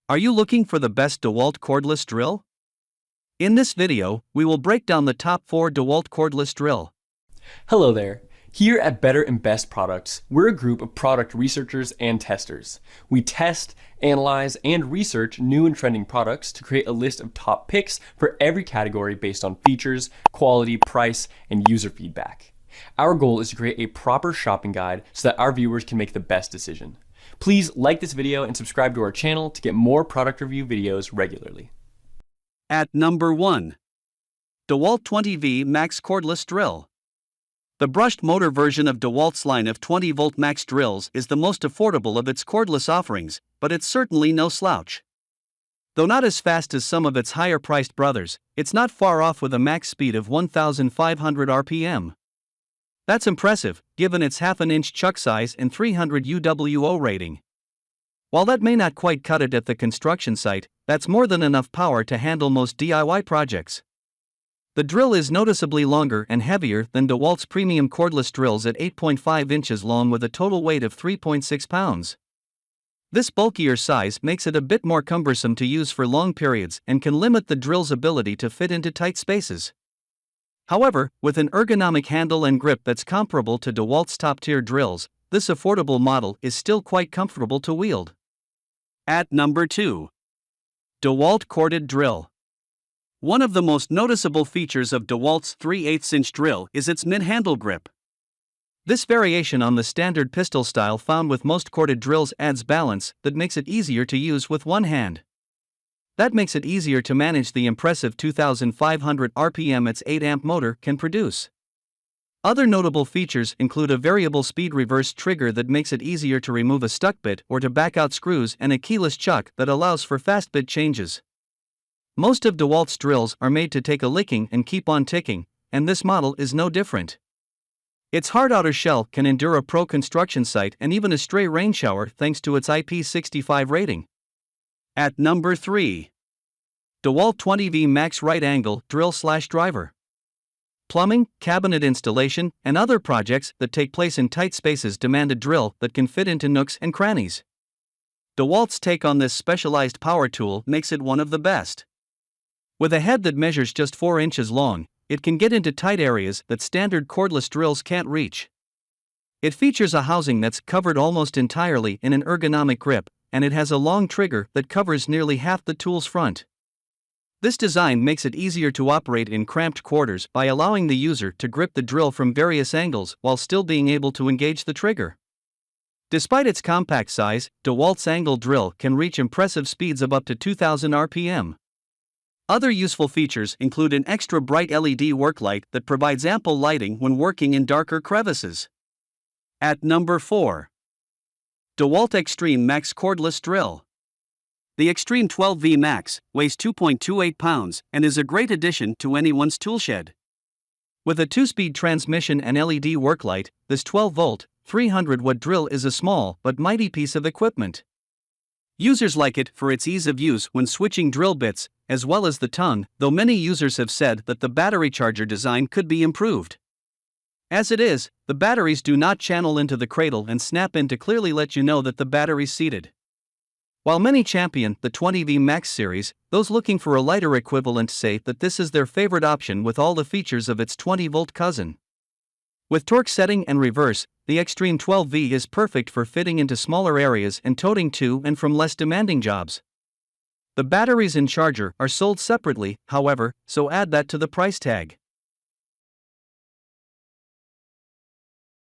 Are you looking for the best DEWALT cordless drill? In this video, we will break down the top 4 DEWALT cordless drill. Hello there. Here at Better and Best Products, we're a group of product researchers and testers. We test, analyze, and research new and trending products to create a list of top picks for every category based on features, quality, price, and user feedback. Our goal is to create a proper shopping guide so that our viewers can make the best decision. Please like this video and subscribe to our channel to get more product review videos regularly. At number 1. DEWALT 20V Max Cordless Drill. The brushed motor version of DEWALT's line of 20-volt max drills is the most affordable of its cordless offerings, but it's certainly no slouch. Though not as fast as some of its higher-priced brothers, it's not far off with a max speed of 1,500 RPM. That's impressive, given its half-an-inch chuck size and 300 UWO rating. While that may not quite cut it at the construction site, that's more than enough power to handle most DIY projects. The drill is noticeably longer and heavier than DEWALT's premium cordless drills at 8.5 inches long with a total weight of 3.6 pounds. This bulkier size makes it a bit more cumbersome to use for long periods and can limit the drill's ability to fit into tight spaces. However, with an ergonomic handle and grip that's comparable to DEWALT's top-tier drills, this affordable model is still quite comfortable to wield. At number 2. DEWALT Corded Drill. One of the most noticeable features of DEWALT's 3/8-inch drill is its mid-handle grip. This variation on the standard pistol style found with most corded drills adds balance that makes it easier to use with one hand. That makes it easier to manage the impressive 2,500 RPM its 8-amp motor can produce. Other notable features include a variable speed reverse trigger that makes it easier to remove a stuck bit or to back out screws and a keyless chuck that allows for fast bit changes. Most of DEWALT's drills are made to take a licking and keep on ticking, and this model is no different. Its hard outer shell can endure a pro construction site and even a stray rain shower thanks to its IP65 rating. At number 3. DEWALT 20V Max Right Angle Drill/Driver. Plumbing, cabinet installation, and other projects that take place in tight spaces demand a drill that can fit into nooks and crannies. DEWALT's take on this specialized power tool makes it one of the best. With a head that measures just 4 inches long, it can get into tight areas that standard cordless drills can't reach. It features a housing that's covered almost entirely in an ergonomic grip, and it has a long trigger that covers nearly half the tool's front. This design makes it easier to operate in cramped quarters by allowing the user to grip the drill from various angles while still being able to engage the trigger. Despite its compact size, DEWALT's angle drill can reach impressive speeds of up to 2,000 RPM. Other useful features include an extra bright LED work light that provides ample lighting when working in darker crevices. At number 4. DEWALT Xtreme Max Cordless Drill. The Xtreme 12V Max weighs 2.28 pounds and is a great addition to anyone's toolshed. With a 2-speed transmission and LED work light, this 12-volt, 300-watt drill is a small but mighty piece of equipment. Users like it for its ease of use when switching drill bits, as well as the tongue, though many users have said that the battery charger design could be improved. As it is, the batteries do not channel into the cradle and snap in to clearly let you know that the battery's seated. While many champion the 20V Max series, those looking for a lighter equivalent say that this is their favorite option with all the features of its 20-volt cousin. With torque setting and reverse, the Xtreme 12V is perfect for fitting into smaller areas and toting to and from less demanding jobs. The batteries and charger are sold separately, however, so add that to the price tag.